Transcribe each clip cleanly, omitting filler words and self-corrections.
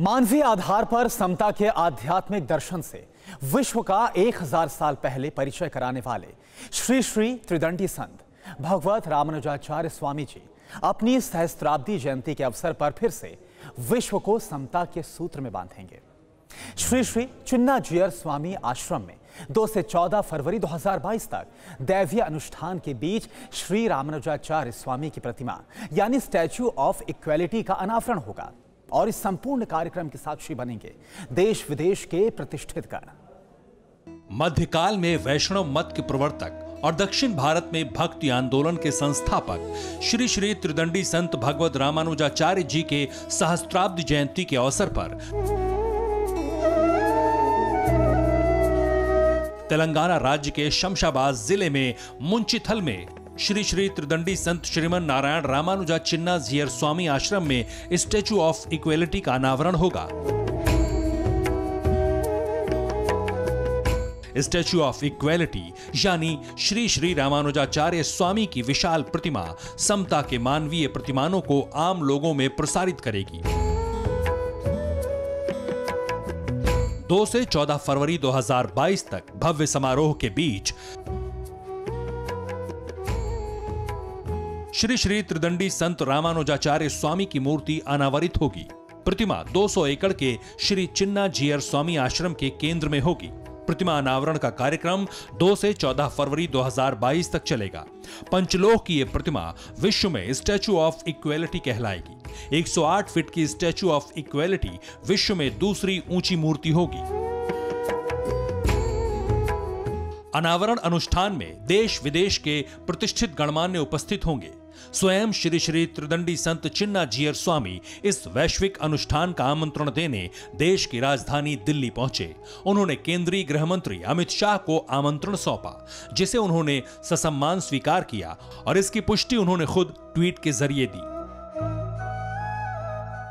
मानवीय आधार पर समता के आध्यात्मिक दर्शन से विश्व का 1000 साल पहले परिचय कराने वाले श्री श्री त्रिदंडी संत भगवत रामानुजाचार्य स्वामी जी अपनी सहस्त्राब्दी जयंती के अवसर पर फिर से विश्व को समता के सूत्र में बांधेंगे। श्री श्री चिन्नाजीयर स्वामी आश्रम में 2 से 14 फरवरी 2022 तक दैवीय अनुष्ठान के बीच श्री रामानुजाचार्य स्वामी की प्रतिमा यानी स्टैच्यू ऑफ इक्वालिटी का अनावरण होगा और इस संपूर्ण कार्यक्रम के साक्षी बनेंगे देश विदेश के प्रतिष्ठित गण। मध्यकाल में वैष्णव मत के प्रवर्तक और दक्षिण भारत में भक्ति आंदोलन के संस्थापक श्री श्री त्रिदंडी संत भगवत रामानुजाचार्य जी के सहस्त्राब्दी जयंती के अवसर पर तेलंगाना राज्य के शमशाबाद जिले में मुंचिथल में श्री श्री त्रिदंडी संत श्रीमन नारायण रामानुजा चिन्नाजीयर स्वामी आश्रम में स्टैच्यू ऑफ इक्वालिटी का अनावरण होगा। स्टैच्यू ऑफ इक्वालिटी यानी श्री श्री रामानुजाचार्य स्वामी की विशाल प्रतिमा समता के मानवीय प्रतिमानों को आम लोगों में प्रसारित करेगी। 2 से 14 फरवरी 2022 तक भव्य समारोह के बीच श्री श्री त्रिदंडी संत रामानुजाचार्य स्वामी की मूर्ति अनावरित होगी। प्रतिमा 200 एकड़ के श्री चिन्नाजीयर स्वामी आश्रम के केंद्र में होगी। प्रतिमा अनावरण का कार्यक्रम 2 से 14 फरवरी 2022 तक चलेगा। पंचलोह की यह प्रतिमा विश्व में स्टैच्यू ऑफ इक्वालिटी कहलाएगी। 108 फीट की स्टैच्यू ऑफ इक्वालिटी विश्व में दूसरी ऊंची मूर्ति होगी। अनावरण अनुष्ठान में देश विदेश के प्रतिष्ठित गणमान्य उपस्थित होंगे। स्वयं श्री श्री त्रिदंडी संत चिन्नाजीयर स्वामी इस वैश्विक अनुष्ठान का आमंत्रण देने देश की राजधानी दिल्ली पहुंचे। उन्होंने केंद्रीय गृह मंत्री अमित शाह को आमंत्रण सौंपा, जिसे उन्होंने ससम्मान स्वीकार किया और इसकी पुष्टि उन्होंने खुद ट्वीट के जरिए दी।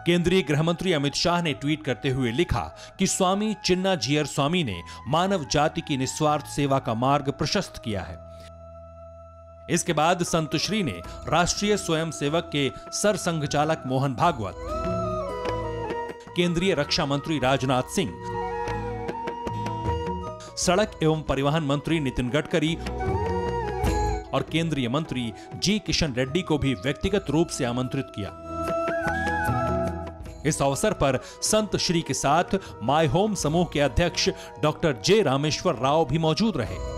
केंद्रीय गृह मंत्री अमित शाह ने ट्वीट करते हुए लिखा कि स्वामी चिन्नाजीयर स्वामी ने मानव जाति की निस्वार्थ सेवा का मार्ग प्रशस्त किया है। इसके बाद संत श्री ने राष्ट्रीय स्वयंसेवक के सरसंघचालक मोहन भागवत, केंद्रीय रक्षा मंत्री राजनाथ सिंह, सड़क एवं परिवहन मंत्री नितिन गडकरी और केंद्रीय मंत्री जी किशन रेड्डी को भी व्यक्तिगत रूप से आमंत्रित किया। इस अवसर पर संत श्री के साथ माय होम समूह के अध्यक्ष डॉक्टर जे रामेश्वर राव भी मौजूद रहे।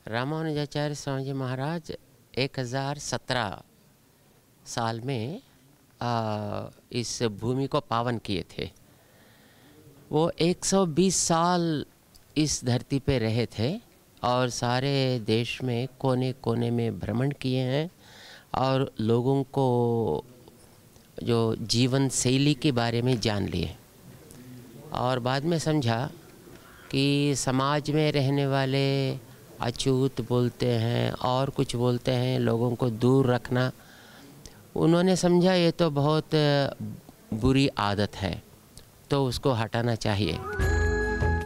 रामानुजाचार्य स्वामी जी महाराज 1017 साल में इस भूमि को पावन किए थे। वो 120 साल इस धरती पे रहे थे और सारे देश में कोने कोने में भ्रमण किए हैं और लोगों को जो जीवन शैली के बारे में जान लिए और बाद में समझा कि समाज में रहने वाले अछूत बोलते हैं और कुछ बोलते हैं, लोगों को दूर रखना, उन्होंने समझा ये तो बहुत बुरी आदत है, तो उसको हटाना चाहिए।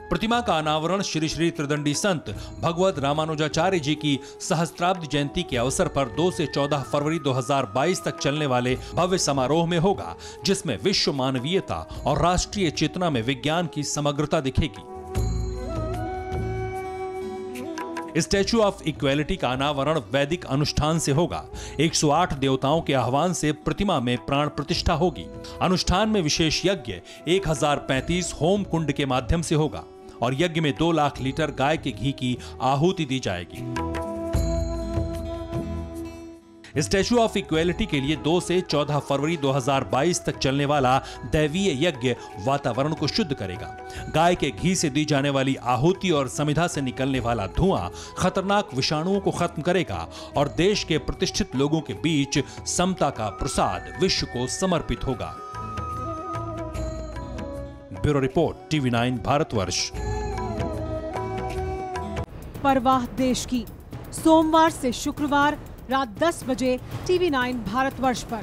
प्रतिमा का अनावरण श्री श्री त्रिदंडी संत भगवत रामानुजाचार्य जी की सहस्त्राब्दी जयंती के अवसर पर 2 से 14 फरवरी 2022 तक चलने वाले भव्य समारोह में होगा, जिसमें विश्व मानवीयता और राष्ट्रीय चेतना में विज्ञान की समग्रता दिखेगी। स्टैच्यू ऑफ इक्वालिटी का अनावरण वैदिक अनुष्ठान से होगा। 108 देवताओं के आह्वान से प्रतिमा में प्राण प्रतिष्ठा होगी। अनुष्ठान में विशेष यज्ञ 1035 होम कुंड के माध्यम से होगा और यज्ञ में 2 लाख लीटर गाय के घी की आहुति दी जाएगी। स्टैच्यू ऑफ इक्वालिटी के लिए 2 से 14 फरवरी 2022 तक चलने वाला दैवीय यज्ञ वातावरण को शुद्ध करेगा। गाय के घी से दी जाने वाली आहुति और समिधा से निकलने वाला धुआं खतरनाक विषाणुओं को खत्म करेगा और देश के प्रतिष्ठित लोगों के बीच समता का प्रसाद विश्व को समर्पित होगा। Bureau report TV9 Bharatvarsh. परवाह देश की, सोमवार से शुक्रवार रात 10 बजे TV9 भारतवर्ष पर।